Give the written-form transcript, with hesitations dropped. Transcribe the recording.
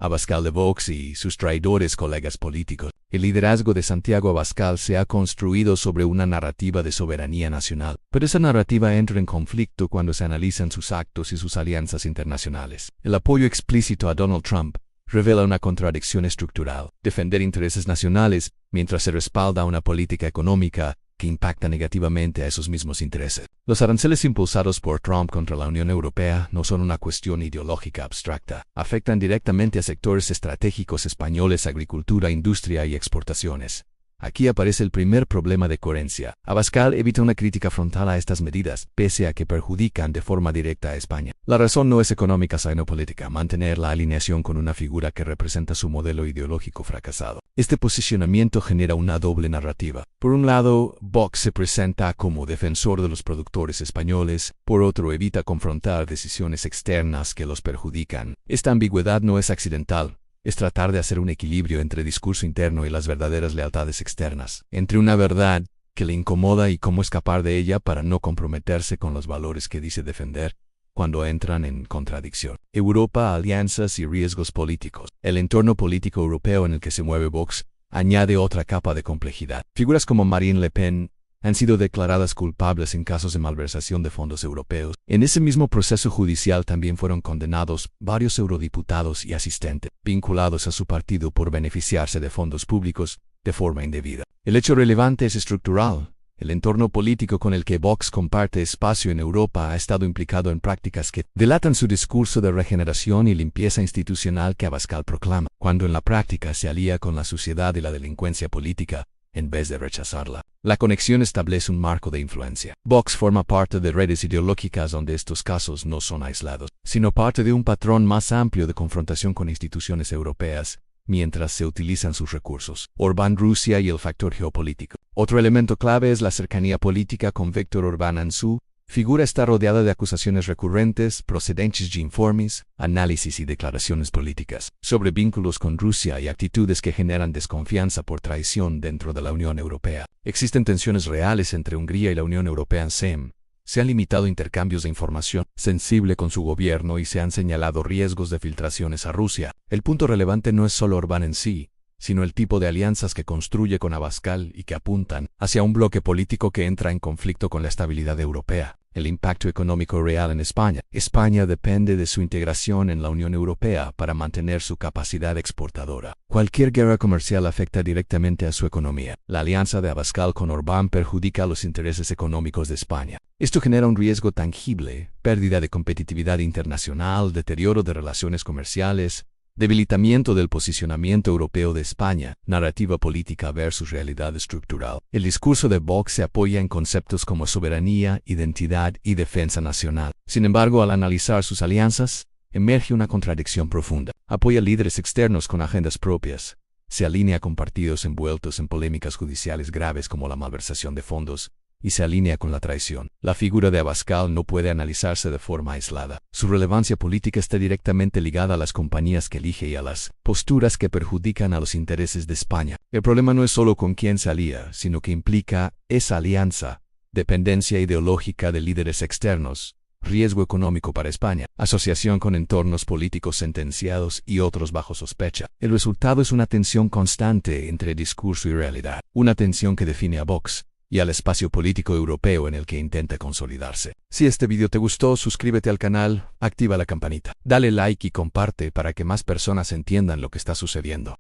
Abascal de Vox y sus traidores colegas políticos. El liderazgo de Santiago Abascal se ha construido sobre una narrativa de soberanía nacional, pero esa narrativa entra en conflicto cuando se analizan sus actos y sus alianzas internacionales. El apoyo explícito a Donald Trump revela una contradicción estructural: defender intereses nacionales mientras se respalda una política económica que impacta negativamente a esos mismos intereses. Los aranceles impulsados por Trump contra la Unión Europea no son una cuestión ideológica abstracta. Afectan directamente a sectores estratégicos españoles: agricultura, industria y exportaciones. Aquí aparece el primer problema de coherencia. Abascal evita una crítica frontal a estas medidas, pese a que perjudican de forma directa a España. La razón no es económica sino política: mantener la alineación con una figura que representa su modelo ideológico fracasado. Este posicionamiento genera una doble narrativa. Por un lado, Vox se presenta como defensor de los productores españoles, por otro evita confrontar decisiones externas que los perjudican. Esta ambigüedad no es accidental. Es tratar de hacer un equilibrio entre discurso interno y las verdaderas lealtades externas, entre una verdad que le incomoda y cómo escapar de ella para no comprometerse con los valores que dice defender, cuando entran en contradicción. Europa, alianzas y riesgos políticos. El entorno político europeo en el que se mueve Vox añade otra capa de complejidad. Figuras como Marine Le Pen han sido declaradas culpables en casos de malversación de fondos europeos. En ese mismo proceso judicial también fueron condenados varios eurodiputados y asistentes vinculados a su partido por beneficiarse de fondos públicos de forma indebida. El hecho relevante es estructural. El entorno político con el que Vox comparte espacio en Europa ha estado implicado en prácticas que delatan su discurso de regeneración y limpieza institucional que Abascal proclama, cuando en la práctica se alía con la suciedad y la delincuencia política, en vez de rechazarla. La conexión establece un marco de influencia. Vox forma parte de redes ideológicas donde estos casos no son aislados, sino parte de un patrón más amplio de confrontación con instituciones europeas, mientras se utilizan sus recursos. Orbán, Rusia y el factor geopolítico. Otro elemento clave es la cercanía política con Víctor Orbán. En su figura está rodeada de acusaciones recurrentes, procedentes de informes, análisis y declaraciones políticas sobre vínculos con Rusia y actitudes que generan desconfianza por traición dentro de la Unión Europea. Existen tensiones reales entre Hungría y la Unión Europea en SEM. Se han limitado intercambios de información sensible con su gobierno y se han señalado riesgos de filtraciones a Rusia. El punto relevante no es solo Orbán en sí, sino el tipo de alianzas que construye con Abascal y que apuntan hacia un bloque político que entra en conflicto con la estabilidad europea. El impacto económico real en España. España depende de su integración en la Unión Europea para mantener su capacidad exportadora. Cualquier guerra comercial afecta directamente a su economía. La alianza de Abascal con Orbán perjudica los intereses económicos de España. Esto genera un riesgo tangible: pérdida de competitividad internacional, deterioro de relaciones comerciales, debilitamiento del posicionamiento europeo de España, narrativa política versus realidad estructural. El discurso de Vox se apoya en conceptos como soberanía, identidad y defensa nacional. Sin embargo, al analizar sus alianzas, emerge una contradicción profunda. Apoya líderes externos con agendas propias. Se alinea con partidos envueltos en polémicas judiciales graves como la malversación de fondos, y se alinea con la traición. La figura de Abascal no puede analizarse de forma aislada. Su relevancia política está directamente ligada a las compañías que elige y a las posturas que perjudican a los intereses de España. El problema no es solo con quién se alía, sino que implica esa alianza, dependencia ideológica de líderes externos, riesgo económico para España, asociación con entornos políticos sentenciados y otros bajo sospecha. El resultado es una tensión constante entre discurso y realidad, una tensión que define a Vox y al espacio político europeo en el que intenta consolidarse. Si este video te gustó, suscríbete al canal, activa la campanita, dale like y comparte para que más personas entiendan lo que está sucediendo.